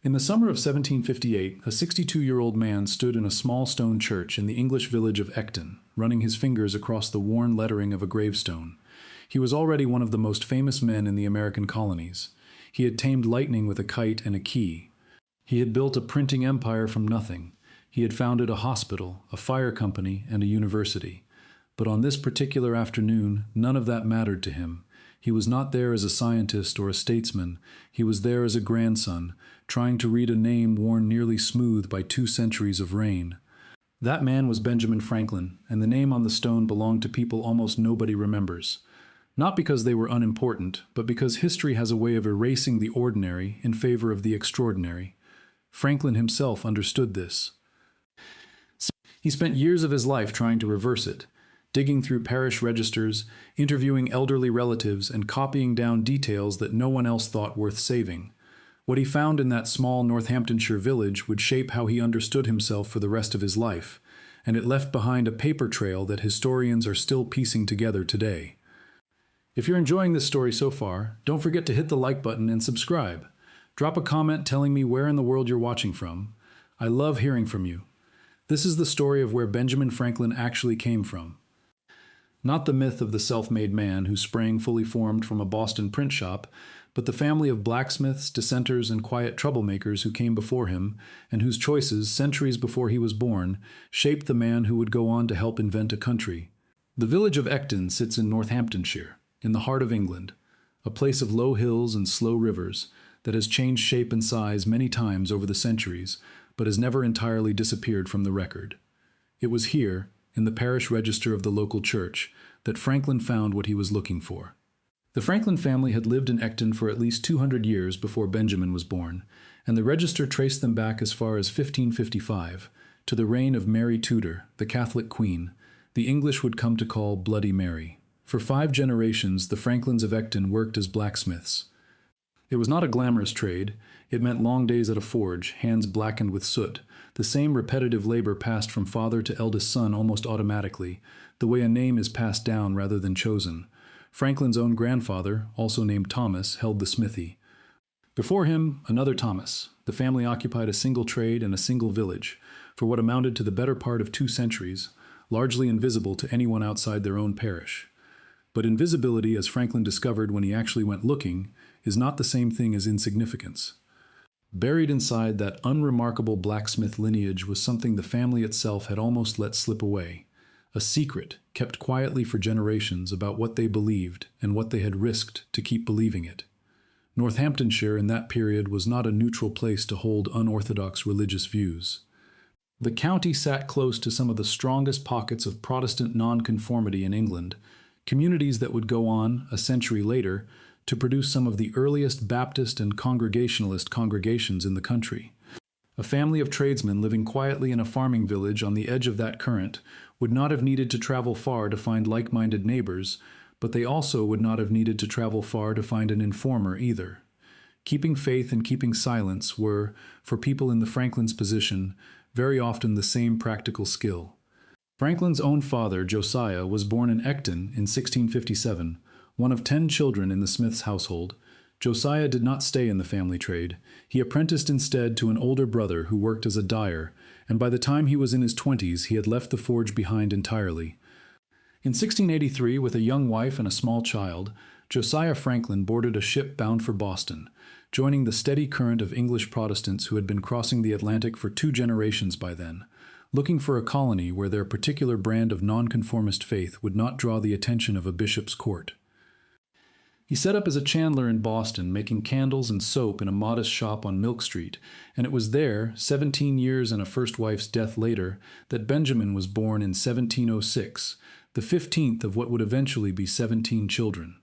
In the summer of 1758, a 62-year-old man stood in a small stone church in the English village of Ecton, running his fingers across the worn lettering of a gravestone. He was already one of the most famous men in the American colonies. He had tamed lightning with a kite and a key. He had built a printing empire from nothing. He had founded a hospital, a fire company, and a university. But on this particular afternoon, none of that mattered to him. He was not there as a scientist or a statesman. He was there as a grandson, trying to read a name worn nearly smooth by 2 centuries of rain. That man was Benjamin Franklin, and the name on the stone belonged to people almost nobody remembers. Not because they were unimportant, but because history has a way of erasing the ordinary in favor of the extraordinary. Franklin himself understood this. He spent years of his life trying to reverse it, digging through parish registers, interviewing elderly relatives, and copying down details that no one else thought worth saving. What he found in that small Northamptonshire village would shape how he understood himself for the rest of his life, and it left behind a paper trail that historians are still piecing together today. If you're enjoying this story so far, don't forget to hit the like button and subscribe. Drop a comment telling me where in the world you're watching from. I love hearing from you. This is the story of where Benjamin Franklin actually came from. Not the myth of the self-made man who sprang fully formed from a Boston print shop, but the family of blacksmiths, dissenters, and quiet troublemakers who came before him, and whose choices, centuries before he was born, shaped the man who would go on to help invent a country. The village of Ecton sits in Northamptonshire, in the heart of England, a place of low hills and slow rivers that has changed shape and size many times over the centuries, but has never entirely disappeared from the record. It was here, in the parish register of the local church, that Franklin found what he was looking for. The Franklin family had lived in Ecton for at least 200 years before Benjamin was born, and the register traced them back as far as 1555, to the reign of Mary Tudor, the Catholic queen, the English would come to call Bloody Mary. For 5 generations, the Franklins of Ecton worked as blacksmiths. It was not a glamorous trade. It meant long days at a forge, hands blackened with soot, the same repetitive labor passed from father to eldest son almost automatically, the way a name is passed down rather than chosen. Franklin's own grandfather, also named Thomas, held the smithy. Before him, another Thomas. The family occupied a single trade and a single village, for what amounted to the better part of 2 centuries, largely invisible to anyone outside their own parish. But invisibility, as Franklin discovered when he actually went looking, is not the same thing as insignificance. Buried inside that unremarkable blacksmith lineage was something the family itself had almost let slip away, a secret kept quietly for generations about what they believed and what they had risked to keep believing it. Northamptonshire in that period was not a neutral place to hold unorthodox religious views. The county sat close to some of the strongest pockets of Protestant nonconformity in England, communities that would go on, a century later, to produce some of the earliest Baptist and Congregationalist congregations in the country. A family of tradesmen living quietly in a farming village on the edge of that current would not have needed to travel far to find like-minded neighbors, but they also would not have needed to travel far to find an informer either. Keeping faith and keeping silence were, for people in the Franklin's position, very often the same practical skill. Franklin's own father, Josiah, was born in Ecton in 1657, one of 10 children in the Smith's household. Josiah did not stay in the family trade. He apprenticed instead to an older brother who worked as a dyer, and by the time he was in his 20s, he had left the forge behind entirely. In 1683, with a young wife and a small child, Josiah Franklin boarded a ship bound for Boston, joining the steady current of English Protestants who had been crossing the Atlantic for 2 generations by then, looking for a colony where their particular brand of nonconformist faith would not draw the attention of a bishop's court. He set up as a chandler in Boston, making candles and soap in a modest shop on Milk Street, and it was there, 17 years and a first wife's death later, that Benjamin was born in 1706, the 15th of what would eventually be 17 children.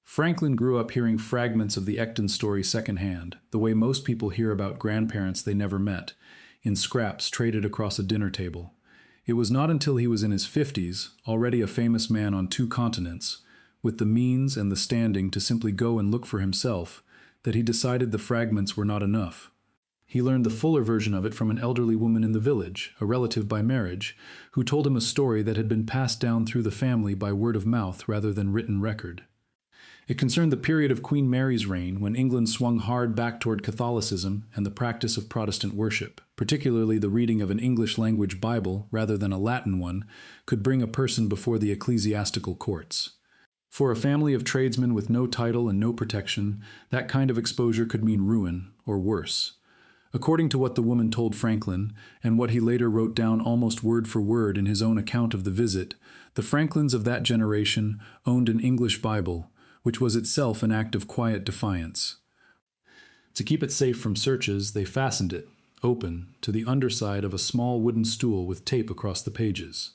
Franklin grew up hearing fragments of the Ecton story secondhand, the way most people hear about grandparents they never met, in scraps traded across a dinner table. It was not until he was in his 50s, already a famous man on 2 continents, with the means and the standing to simply go and look for himself, that he decided the fragments were not enough. He learned the fuller version of it from an elderly woman in the village, a relative by marriage, who told him a story that had been passed down through the family by word of mouth rather than written record. It concerned the period of Queen Mary's reign when England swung hard back toward Catholicism and the practice of Protestant worship, particularly the reading of an English-language Bible rather than a Latin one, could bring a person before the ecclesiastical courts. For a family of tradesmen with no title and no protection, that kind of exposure could mean ruin, or worse. According to what the woman told Franklin, and what he later wrote down almost word for word in his own account of the visit, the Franklins of that generation owned an English Bible, which was itself an act of quiet defiance. To keep it safe from searches, they fastened it, open, to the underside of a small wooden stool with tape across the pages.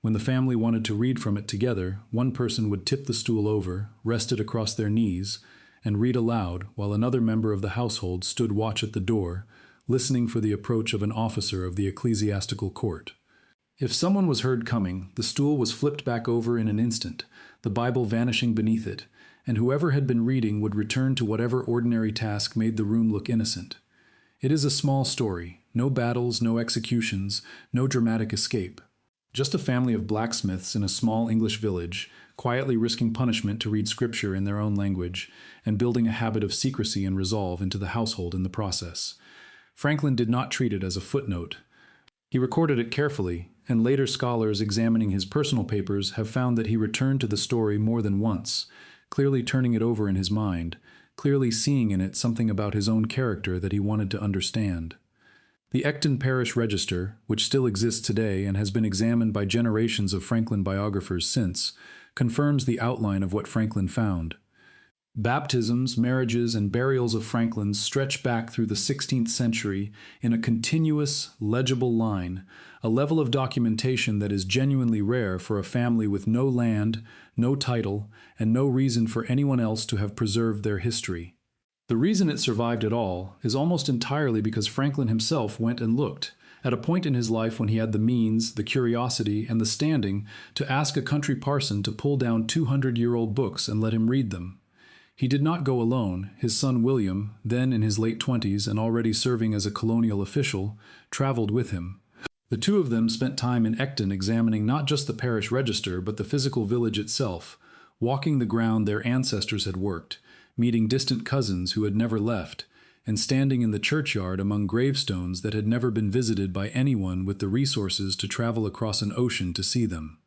When the family wanted to read from it together, one person would tip the stool over, rest it across their knees, and read aloud while another member of the household stood watch at the door, listening for the approach of an officer of the ecclesiastical court. If someone was heard coming, the stool was flipped back over in an instant, the Bible vanishing beneath it, and whoever had been reading would return to whatever ordinary task made the room look innocent. It is a small story, no battles, no executions, no dramatic escape. Just a family of blacksmiths in a small English village, quietly risking punishment to read scripture in their own language, and building a habit of secrecy and resolve into the household in the process. Franklin did not treat it as a footnote. He recorded it carefully, and later scholars examining his personal papers have found that he returned to the story more than once, clearly turning it over in his mind, clearly seeing in it something about his own character that he wanted to understand. The Ecton Parish Register, which still exists today and has been examined by generations of Franklin biographers since, confirms the outline of what Franklin found. Baptisms, marriages, and burials of Franklins stretch back through the 16th century in a continuous, legible line, a level of documentation that is genuinely rare for a family with no land, no title, and no reason for anyone else to have preserved their history. The reason it survived at all is almost entirely because Franklin himself went and looked, at a point in his life when he had the means, the curiosity, and the standing to ask a country parson to pull down 200-year-old books and let him read them. He did not go alone. His son William, then in his late 20s and already serving as a colonial official, traveled with him. The two of them spent time in Ecton examining not just the parish register but the physical village itself, walking the ground their ancestors had worked, meeting distant cousins who had never left, and standing in the churchyard among gravestones that had never been visited by anyone with the resources to travel across an ocean to see them.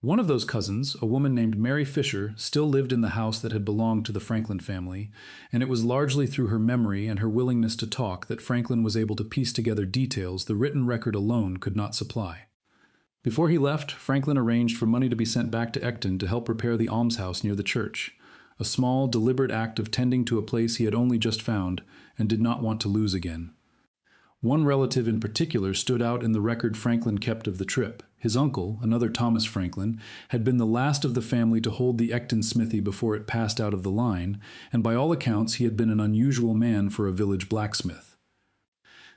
One of those cousins, a woman named Mary Fisher, still lived in the house that had belonged to the Franklin family, and it was largely through her memory and her willingness to talk that Franklin was able to piece together details the written record alone could not supply. Before he left, Franklin arranged for money to be sent back to Ecton to help repair the almshouse near the church, a small, deliberate act of tending to a place he had only just found and did not want to lose again. One relative in particular stood out in the record Franklin kept of the trip. His uncle, another Thomas Franklin, had been the last of the family to hold the Ecton smithy before it passed out of the line, and by all accounts he had been an unusual man for a village blacksmith.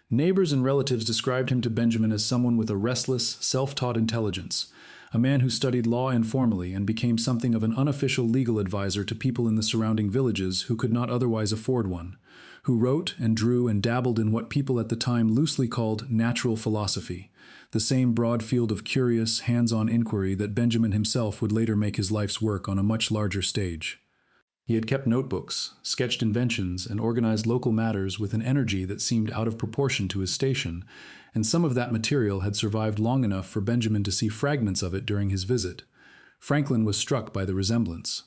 Neighbors and relatives described him to Benjamin as someone with a restless, self-taught intelligence, a man who studied law informally and became something of an unofficial legal advisor to people in the surrounding villages who could not otherwise afford one, who wrote and drew and dabbled in what people at the time loosely called natural philosophy, the same broad field of curious, hands-on inquiry that Benjamin himself would later make his life's work on a much larger stage. He had kept notebooks, sketched inventions, and organized local matters with an energy that seemed out of proportion to his station, and some of that material had survived long enough for Benjamin to see fragments of it during his visit. Franklin was struck by the resemblance.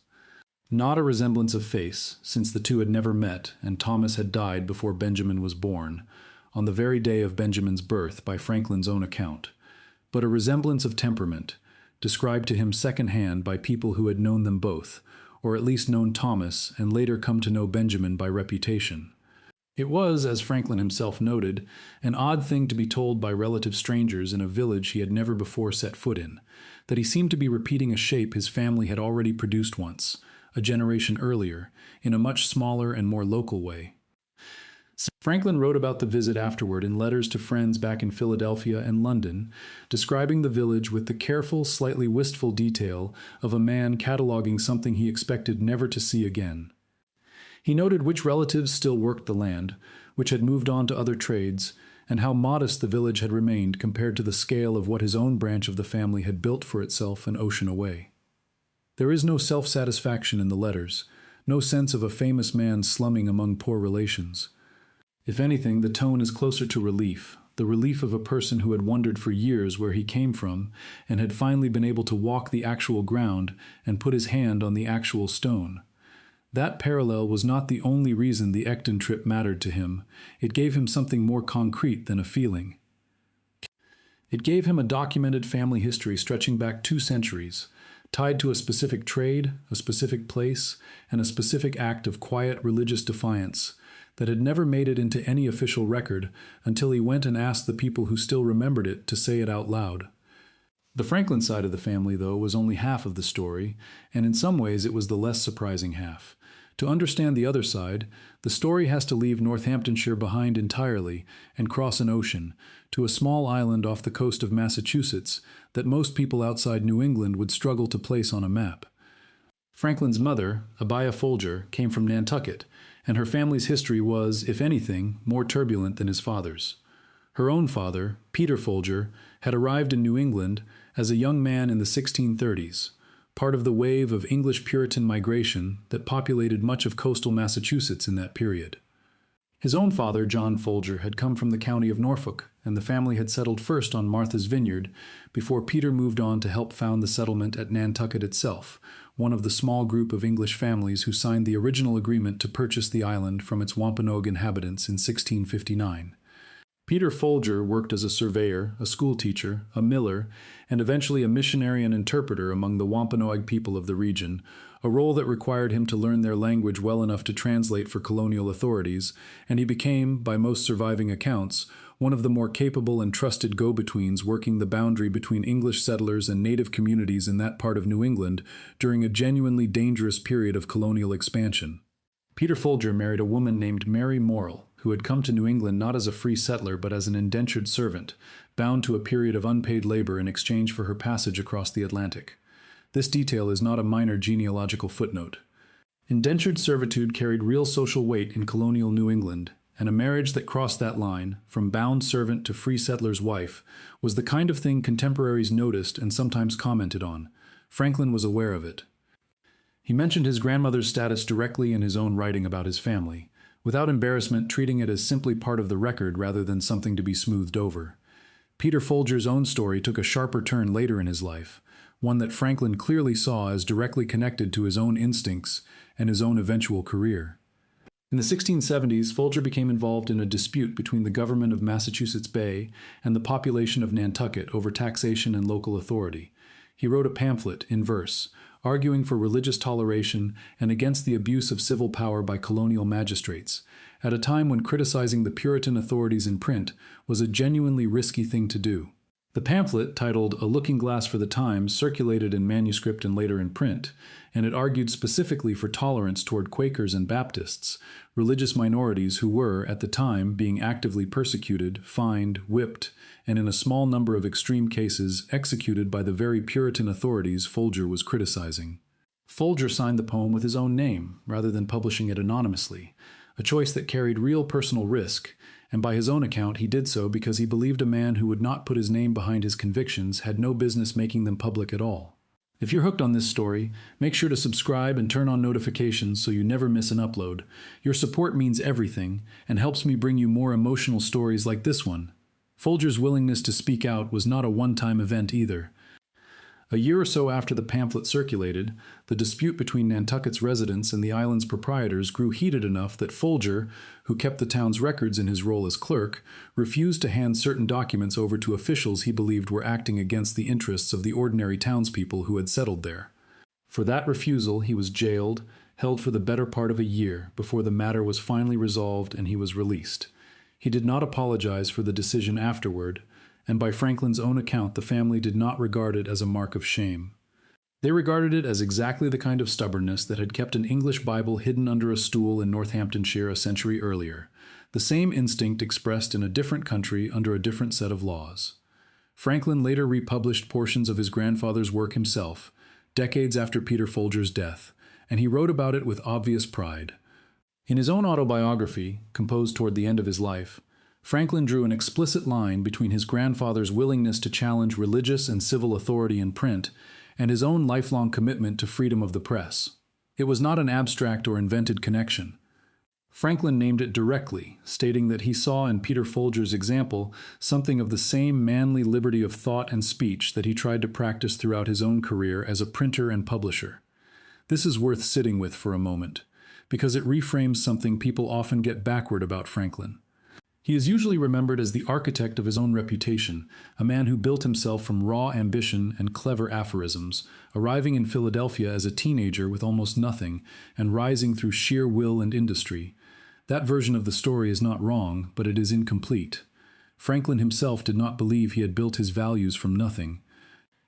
Not a resemblance of face, since the two had never met, and Thomas had died before Benjamin was born, on the very day of Benjamin's birth by Franklin's own account, but a resemblance of temperament, described to him second-hand by people who had known them both, or at least known Thomas and later come to know Benjamin by reputation. It was, as Franklin himself noted, an odd thing to be told by relative strangers in a village he had never before set foot in, that he seemed to be repeating a shape his family had already produced once, a generation earlier, in a much smaller and more local way. Franklin wrote about the visit afterward in letters to friends back in Philadelphia and London, describing the village with the careful, slightly wistful detail of a man cataloging something he expected never to see again. He noted which relatives still worked the land, which had moved on to other trades, and how modest the village had remained compared to the scale of what his own branch of the family had built for itself an ocean away. There is no self-satisfaction in the letters, no sense of a famous man slumming among poor relations. If anything, the tone is closer to relief, the relief of a person who had wondered for years where he came from and had finally been able to walk the actual ground and put his hand on the actual stone. That parallel was not the only reason the Ecton trip mattered to him. It gave him something more concrete than a feeling. It gave him a documented family history stretching back 2 centuries, tied to a specific trade, a specific place, and a specific act of quiet religious defiance that had never made it into any official record until he went and asked the people who still remembered it to say it out loud. The Franklin side of the family, though, was only half of the story, and in some ways it was the less surprising half. To understand the other side, the story has to leave Northamptonshire behind entirely and cross an ocean, to a small island off the coast of Massachusetts that most people outside New England would struggle to place on a map. Franklin's mother, Abiah Folger, came from Nantucket, and her family's history was, if anything, more turbulent than his father's. Her own father, Peter Folger, had arrived in New England as a young man in the 1630s, part of the wave of English Puritan migration that populated much of coastal Massachusetts in that period. His own father, John Folger, had come from the county of Norfolk, and the family had settled first on Martha's Vineyard before Peter moved on to help found the settlement at Nantucket itself, one of the small group of English families who signed the original agreement to purchase the island from its Wampanoag inhabitants in 1659. Peter Folger worked as a surveyor, a schoolteacher, a miller, and eventually a missionary and interpreter among the Wampanoag people of the region, a role that required him to learn their language well enough to translate for colonial authorities, and he became, by most surviving accounts, one of the more capable and trusted go-betweens working the boundary between English settlers and native communities in that part of New England during a genuinely dangerous period of colonial expansion. Peter Folger married a woman named Mary Morrill, who had come to New England not as a free settler but as an indentured servant, bound to a period of unpaid labor in exchange for her passage across the Atlantic. This detail is not a minor genealogical footnote. Indentured servitude carried real social weight in colonial New England, and a marriage that crossed that line, from bound servant to free settler's wife, was the kind of thing contemporaries noticed and sometimes commented on. Franklin was aware of it. He mentioned his grandmother's status directly in his own writing about his family, without embarrassment treating it as simply part of the record rather than something to be smoothed over. Peter Folger's own story took a sharper turn later in his life, one that Franklin clearly saw as directly connected to his own instincts and his own eventual career. In the 1670s, Folger became involved in a dispute between the government of Massachusetts Bay and the population of Nantucket over taxation and local authority. He wrote a pamphlet, in verse, arguing for religious toleration and against the abuse of civil power by colonial magistrates, at a time when criticizing the Puritan authorities in print was a genuinely risky thing to do. The pamphlet, titled A Looking Glass for the Times, circulated in manuscript and later in print, and it argued specifically for tolerance toward Quakers and Baptists, religious minorities who were, at the time, being actively persecuted, fined, whipped, and in a small number of extreme cases, executed by the very Puritan authorities Folger was criticizing. Folger signed the poem with his own name, rather than publishing it anonymously, a choice that carried real personal risk, and by his own account he did so because he believed a man who would not put his name behind his convictions had no business making them public at all. If you're hooked on this story, make sure to subscribe and turn on notifications so you never miss an upload. Your support means everything and helps me bring you more emotional stories like this one. Folger's willingness to speak out was not a one-time event either. A year or so after the pamphlet circulated, the dispute between Nantucket's residents and the island's proprietors grew heated enough that Folger, who kept the town's records in his role as clerk, refused to hand certain documents over to officials he believed were acting against the interests of the ordinary townspeople who had settled there. For that refusal, he was jailed, held for the better part of a year before the matter was finally resolved and he was released. He did not apologize for the decision afterward, and by Franklin's own account, the family did not regard it as a mark of shame. They regarded it as exactly the kind of stubbornness that had kept an English Bible hidden under a stool in Northamptonshire a century earlier, the same instinct expressed in a different country under a different set of laws. Franklin later republished portions of his grandfather's work himself, decades after Peter Folger's death, and he wrote about it with obvious pride. In his own autobiography, composed toward the end of his life, Franklin drew an explicit line between his grandfather's willingness to challenge religious and civil authority in print and his own lifelong commitment to freedom of the press. It was not an abstract or invented connection. Franklin named it directly, stating that he saw in Peter Folger's example something of the same manly liberty of thought and speech that he tried to practice throughout his own career as a printer and publisher. This is worth sitting with for a moment, because it reframes something people often get backward about Franklin. He is usually remembered as the architect of his own reputation, a man who built himself from raw ambition and clever aphorisms, arriving in Philadelphia as a teenager with almost nothing, and rising through sheer will and industry. That version of the story is not wrong, but it is incomplete. Franklin himself did not believe he had built his values from nothing.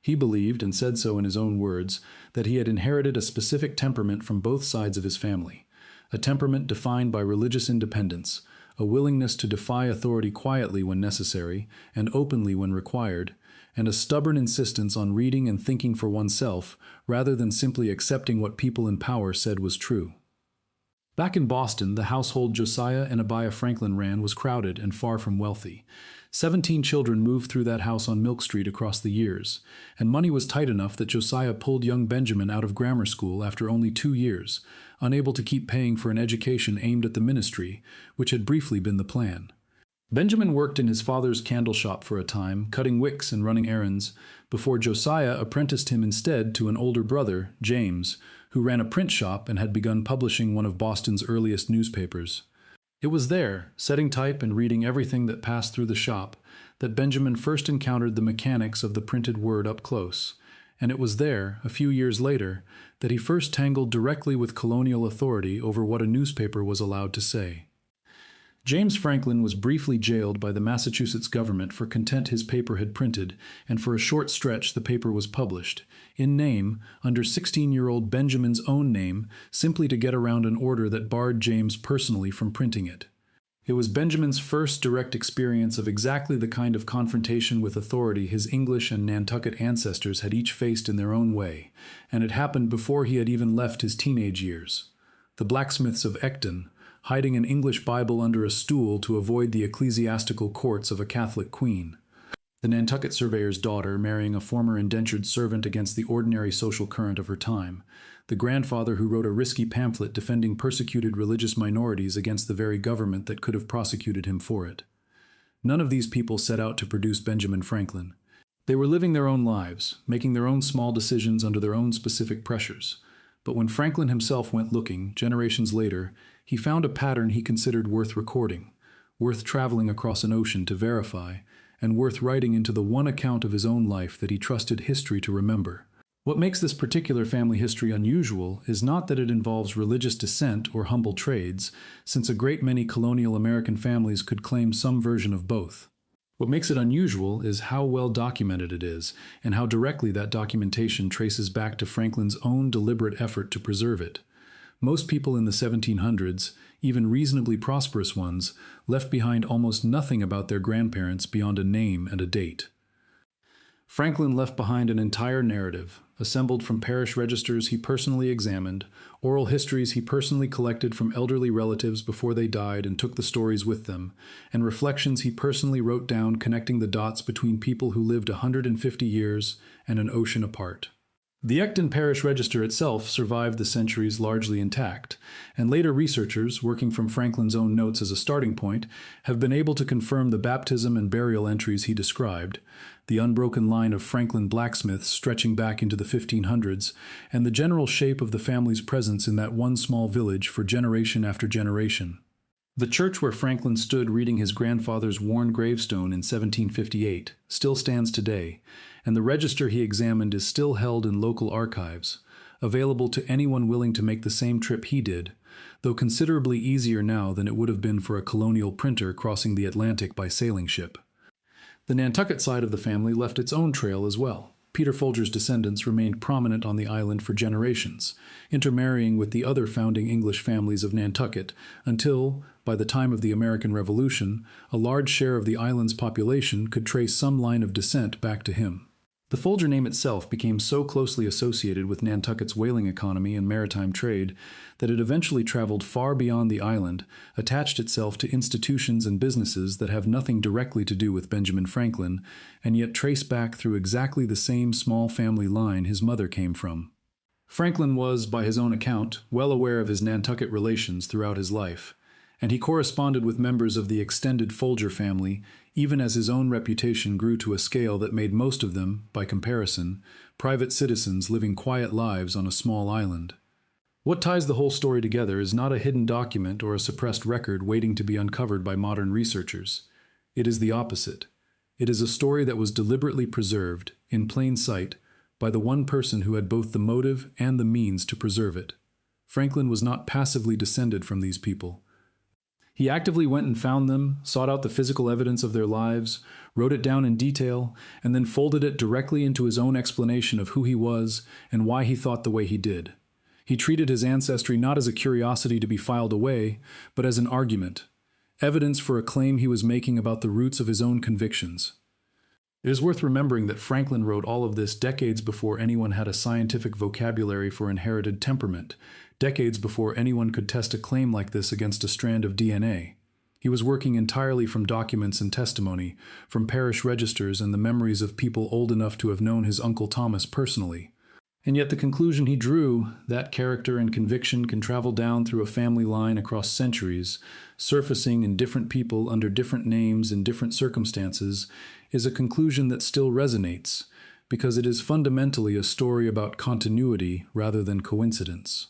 He believed, and said so in his own words, that he had inherited a specific temperament from both sides of his family, a temperament defined by religious independence, a willingness to defy authority quietly when necessary and openly when required, and a stubborn insistence on reading and thinking for oneself rather than simply accepting what people in power said was true. Back in Boston, the household Josiah and Abiah Franklin ran was crowded and far from wealthy. 17 children moved through that house on Milk Street across the years, and money was tight enough that Josiah pulled young Benjamin out of grammar school after only 2 years, unable to keep paying for an education aimed at the ministry, which had briefly been the plan. Benjamin worked in his father's candle shop for a time, cutting wicks and running errands, before Josiah apprenticed him instead to an older brother, James, who ran a print shop and had begun publishing one of Boston's earliest newspapers. It was there, setting type and reading everything that passed through the shop, that Benjamin first encountered the mechanics of the printed word up close, and it was there, a few years later, that he first tangled directly with colonial authority over what a newspaper was allowed to say. James Franklin was briefly jailed by the Massachusetts government for content his paper had printed, and for a short stretch the paper was published, in name, under 16-year-old Benjamin's own name, simply to get around an order that barred James personally from printing it. It was Benjamin's first direct experience of exactly the kind of confrontation with authority his English and Nantucket ancestors had each faced in their own way, and it happened before he had even left his teenage years. The blacksmiths of Ecton, hiding an English Bible under a stool to avoid the ecclesiastical courts of a Catholic queen. The Nantucket surveyor's daughter marrying a former indentured servant against the ordinary social current of her time. The grandfather who wrote a risky pamphlet defending persecuted religious minorities against the very government that could have prosecuted him for it. None of these people set out to produce Benjamin Franklin. They were living their own lives, making their own small decisions under their own specific pressures. But when Franklin himself went looking, generations later, he found a pattern he considered worth recording, worth traveling across an ocean to verify, and worth writing into the one account of his own life that he trusted history to remember. What makes this particular family history unusual is not that it involves religious descent or humble trades, since a great many colonial American families could claim some version of both. What makes it unusual is how well documented it is, and how directly that documentation traces back to Franklin's own deliberate effort to preserve it. Most people in the 1700s, even reasonably prosperous ones, left behind almost nothing about their grandparents beyond a name and a date. Franklin left behind an entire narrative, assembled from parish registers he personally examined, oral histories he personally collected from elderly relatives before they died and took the stories with them, and reflections he personally wrote down connecting the dots between people who lived 150 years and an ocean apart. The Ecton Parish Register itself survived the centuries largely intact, and later researchers, working from Franklin's own notes as a starting point, have been able to confirm the baptism and burial entries he described, the unbroken line of Franklin blacksmiths stretching back into the 1500s, and the general shape of the family's presence in that one small village for generation after generation. The church where Franklin stood reading his grandfather's worn gravestone in 1758 still stands today, and the register he examined is still held in local archives, available to anyone willing to make the same trip he did, though considerably easier now than it would have been for a colonial printer crossing the Atlantic by sailing ship. The Nantucket side of the family left its own trail as well. Peter Folger's descendants remained prominent on the island for generations, intermarrying with the other founding English families of Nantucket until, by the time of the American Revolution, a large share of the island's population could trace some line of descent back to him. The Folger name itself became so closely associated with Nantucket's whaling economy and maritime trade that it eventually traveled far beyond the island, attached itself to institutions and businesses that have nothing directly to do with Benjamin Franklin, and yet trace back through exactly the same small family line his mother came from. Franklin was, by his own account, well aware of his Nantucket relations throughout his life, and he corresponded with members of the extended Folger family even as his own reputation grew to a scale that made most of them, by comparison, private citizens living quiet lives on a small island. What ties the whole story together is not a hidden document or a suppressed record waiting to be uncovered by modern researchers. It is the opposite. It is a story that was deliberately preserved, in plain sight, by the one person who had both the motive and the means to preserve it. Franklin was not passively descended from these people. He actively went and found them, sought out the physical evidence of their lives, wrote it down in detail, and then folded it directly into his own explanation of who he was and why he thought the way he did. He treated his ancestry not as a curiosity to be filed away, but as an argument, evidence for a claim he was making about the roots of his own convictions. It is worth remembering that Franklin wrote all of this decades before anyone had a scientific vocabulary for inherited temperament, decades before anyone could test a claim like this against a strand of DNA. He was working entirely from documents and testimony, from parish registers and the memories of people old enough to have known his Uncle Thomas personally. And yet the conclusion he drew, that character and conviction can travel down through a family line across centuries, surfacing in different people under different names in different circumstances, is a conclusion that still resonates, because it is fundamentally a story about continuity rather than coincidence.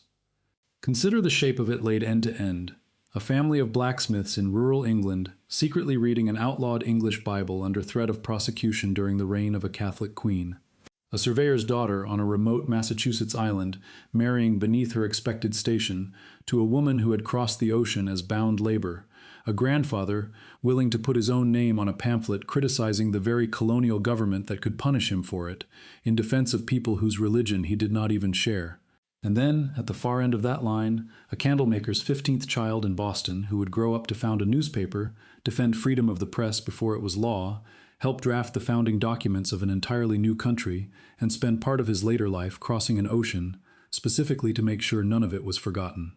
Consider the shape of it laid end to end. A family of blacksmiths in rural England, secretly reading an outlawed English Bible under threat of prosecution during the reign of a Catholic queen. A surveyor's daughter on a remote Massachusetts island, marrying beneath her expected station to a woman who had crossed the ocean as bound labor. A grandfather willing to put his own name on a pamphlet criticizing the very colonial government that could punish him for it, in defense of people whose religion he did not even share. And then, at the far end of that line, a candlemaker's 15th child in Boston who would grow up to found a newspaper, defend freedom of the press before it was law, help draft the founding documents of an entirely new country, and spend part of his later life crossing an ocean, specifically to make sure none of it was forgotten.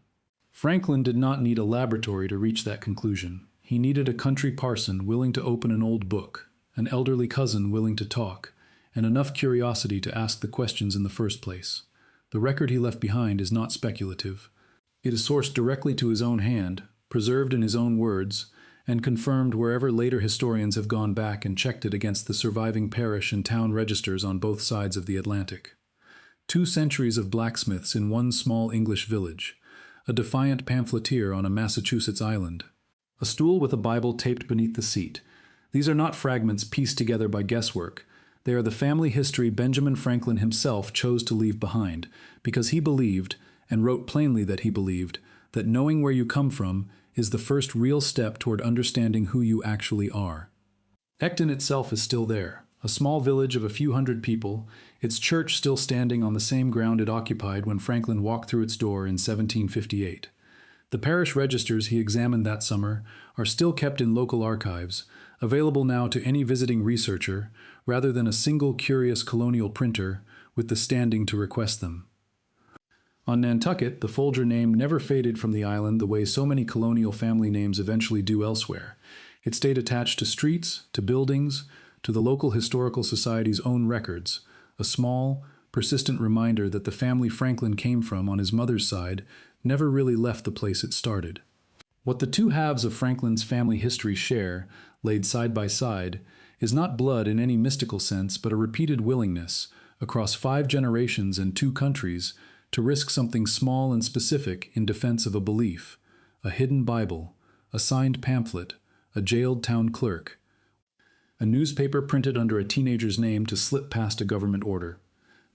Franklin did not need a laboratory to reach that conclusion. He needed a country parson willing to open an old book, an elderly cousin willing to talk, and enough curiosity to ask the questions in the first place. The record he left behind is not speculative. It is sourced directly to his own hand, preserved in his own words, and confirmed wherever later historians have gone back and checked it against the surviving parish and town registers on both sides of the Atlantic. 2 centuries of blacksmiths in one small English village, a defiant pamphleteer on a Massachusetts island, a stool with a Bible taped beneath the seat. These are not fragments pieced together by guesswork. They are the family history Benjamin Franklin himself chose to leave behind, because he believed, and wrote plainly that he believed, that knowing where you come from is the first real step toward understanding who you actually are. Ecton itself is still there, a small village of a few hundred people, its church still standing on the same ground it occupied when Franklin walked through its door in 1758. The parish registers he examined that summer are still kept in local archives, available now to any visiting researcher, rather than a single curious colonial printer with the standing to request them. On Nantucket, the Folger name never faded from the island the way so many colonial family names eventually do elsewhere. It stayed attached to streets, to buildings, to the local historical society's own records, a small, persistent reminder that the family Franklin came from on his mother's side never really left the place it started. What the two halves of Franklin's family history share, laid side by side, is not blood in any mystical sense, but a repeated willingness, across 5 generations and 2 countries, to risk something small and specific in defense of a belief, a hidden Bible, a signed pamphlet, a jailed town clerk, a newspaper printed under a teenager's name to slip past a government order.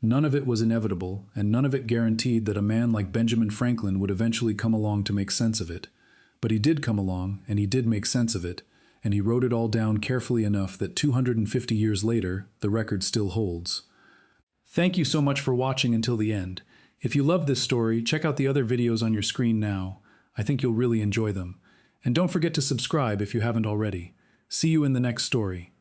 None of it was inevitable, and none of it guaranteed that a man like Benjamin Franklin would eventually come along to make sense of it. But he did come along, and he did make sense of it, and he wrote it all down carefully enough that 250 years later, the record still holds. Thank you so much for watching until the end. If you love this story, check out the other videos on your screen now. I think you'll really enjoy them. And don't forget to subscribe if you haven't already. See you in the next story.